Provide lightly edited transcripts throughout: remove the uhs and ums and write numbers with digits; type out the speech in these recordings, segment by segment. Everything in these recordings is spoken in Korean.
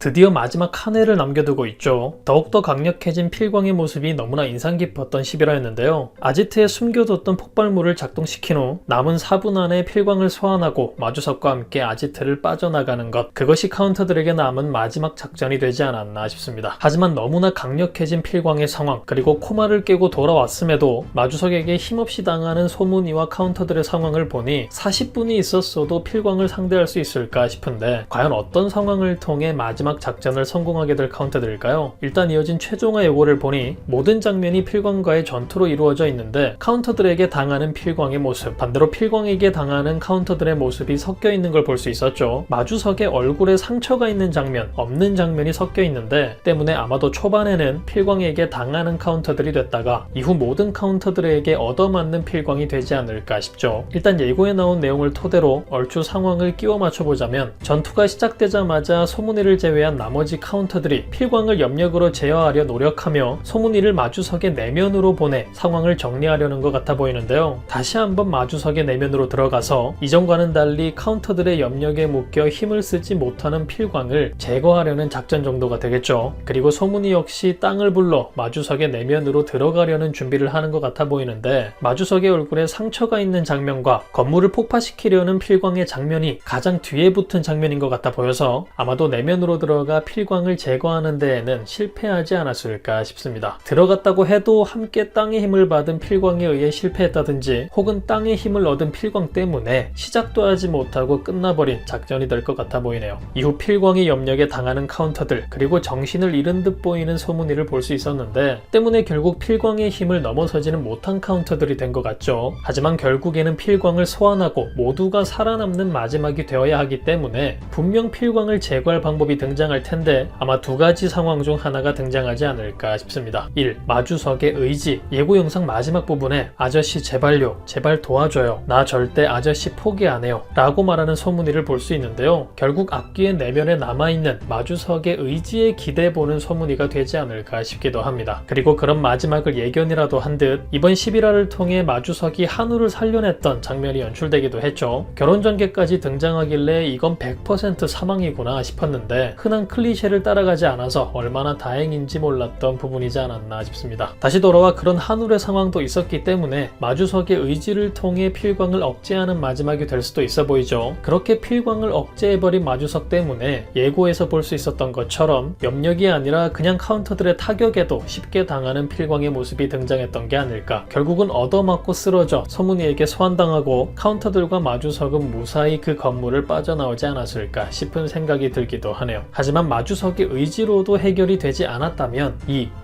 드디어 마지막 한 해를 남겨두고 있죠. 더욱더 강력해진 필광의 모습이 너무나 인상 깊었던 11화였는데요. 아지트에 숨겨뒀던 폭발물을 작동시킨 후 남은 4분 안에 필광을 소환하고 마주석과 함께 아지트를 빠져나가는 것, 그것이 카운터들에게 남은 마지막 작전이 되지 않았나 싶습니다. 하지만 너무나 강력해진 필광의 상황, 그리고 코마를 깨고 돌아왔음에도 마주석에게 힘없이 당하는 소문이와 카운터들의 상황을 보니 40분이 있었어도 필광을 상대할 수 있을까 싶은데, 과연 어떤 상황을 통해 마지막 작전을 성공하게 될 카운터들일까요? 일단 이어진 최종화 예고를 보니 모든 장면이 필광과의 전투로 이루어져 있는데, 카운터들에게 당하는 필광의 모습, 반대로 필광에게 당하는 카운터들의 모습이 섞여 있는 걸 볼 수 있었죠. 마주석의 얼굴에 상처가 있는 장면, 없는 장면이 섞여 있는데, 때문에 아마도 초반에는 필광에게 당하는 카운터들이 됐다가 이후 모든 카운터들에게 얻어맞는 필광이 되지 않을까 싶죠. 일단 예고에 나온 내용을 토대로 얼추 상황을 끼워 맞춰보자면, 전투가 시작되자마자 소문이를 제외한 나머지 카운터들이 필광을 염력으로 제어하려 노력하며 소문이를 마주석의 내면으로 보내 상황을 정리하려는 것 같아 보이는데요. 다시 한번 마주석의 내면으로 들어가서 이전과는 달리 카운터들의 염력에 묶여 힘을 쓰지 못하는 필광을 제거하려는 작전 정도가 되겠죠. 그리고 소문이 역시 땅을 불러 마주석의 내면으로 들어가려는 준비를 하는 것 같아 보이는데, 마주석의 얼굴에 상처가 있는 장면과 건물을 폭파시키려는 필광의 장면이 가장 뒤에 붙은 장면인 것 같아 보여서 아마도 내면으로 들어가 필광을 제거하는 데에는 실패하지 않았을까 싶습니다. 들어갔다고 해도 함께 땅의 힘을 받은 필광에 의해 실패했다든지, 혹은 땅의 힘을 얻은 필광 때문에 시작도 하지 못하고 끝나버린 작전이 될 것 같아 보이네요. 이후 필광의 염력에 당하는 카운터들, 그리고 정신을 잃은 듯 보이는 소문이를 볼 수 있었는데, 때문에 결국 필광의 힘을 넘어서지는 못한 카운터들이 된 것 같죠. 하지만 결국에는 필광을 소환하고 모두가 살아남는 마지막이 되어야 하기 때문에 분명 필광을 제거할 방법이 등장할 텐데, 아마 두 가지 상황 중 하나가 등장하지 않을까 싶습니다. 1. 마주석의 의지. 예고 영상 마지막 부분에 "아저씨 제발요, 제발 도와줘요, 나 절대 아저씨 포기 안 해요" 라고 말하는 소문이를 볼 수 있는데요. 결국 앞뒤의 내면에 남아있는 마주석의 의지에 기대보는 소문이가 되지 않을까 싶기도 합니다. 그리고 그런 마지막을 예견이라도 한 듯 이번 11화를 통해 마주석이 한우를 살려냈던 장면이 연출되기도 했죠. 결혼 전개까지 등장하길래 이건 100% 사망이구나 싶었는데, 흔한 클리셰를 따라가지 않아서 얼마나 다행인지 몰랐던 부분이지 않았나 싶습니다. 다시 돌아와 그런 한울의 상황도 있었기 때문에 마주석의 의지를 통해 필광을 억제하는 마지막이 될 수도 있어 보이죠. 그렇게 필광을 억제해버린 마주석 때문에 예고에서 볼 수 있었던 것처럼 염력이 아니라 그냥 카운터들의 타격에도 쉽게 당하는 필광의 모습이 등장했던 게 아닐까. 결국은 얻어맞고 쓰러져 소문이에게 소환당하고 카운터들과 마주석은 무사히 그 건물을 빠져나오지 않았을까 싶은 생각이 들기도 하네요. 하지만 마주석의 의지로도 해결이 되지 않았다면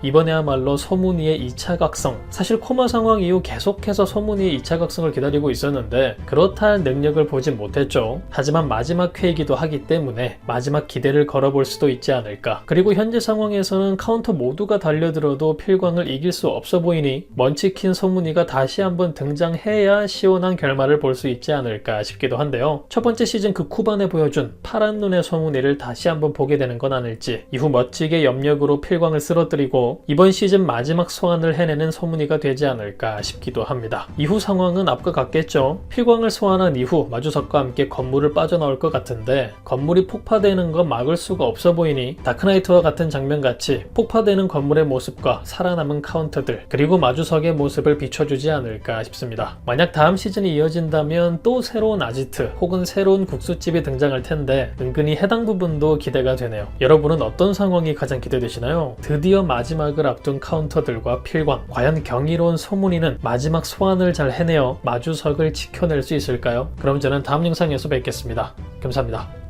이번에야말로 소문이의 2차 각성, 사실 코마 상황 이후 계속해서 소문이의 2차 각성을 기다리고 있었는데 그렇다 할 능력을 보진 못했죠. 하지만 마지막 회이기도 하기 때문에 마지막 기대를 걸어볼 수도 있지 않을까. 그리고 현재 상황에서는 카운터 모두가 달려들어도 필광을 이길 수 없어 보이니 먼치킨 소문이가 다시 한번 등장해야 시원한 결말을 볼 수 있지 않을까 싶기도 한데요. 첫 번째 시즌 그 쿠반에 보여준 파란 눈의 소문이를 다시 한번 보게 되는 건 아닐지, 이후 멋지게 염력으로 필광을 쓰러뜨리고 이번 시즌 마지막 소환을 해내는 소문이가 되지 않을까 싶기도 합니다. 이후 상황은 앞과 같겠죠. 필광을 소환한 이후 마주석과 함께 건물을 빠져나올 것 같은데, 건물이 폭파되는 건 막을 수가 없어 보이니 다크나이트와 같은 장면같이 폭파되는 건물의 모습과 살아남은 카운터들, 그리고 마주석의 모습을 비춰주지 않을까 싶습니다. 만약 다음 시즌이 이어진다면 또 새로운 아지트 혹은 새로운 국수집이 등장할 텐데 은근히 해당 부분도 기대가 되네요. 여러분은 어떤 상황이 가장 기대되시나요? 드디어 마지막을 앞둔 카운터들과 필광, 과연 경이로운 소문이는 마지막 소환을 잘 해내어 마주석을 지켜낼 수 있을까요? 그럼 저는 다음 영상에서 뵙겠습니다. 감사합니다.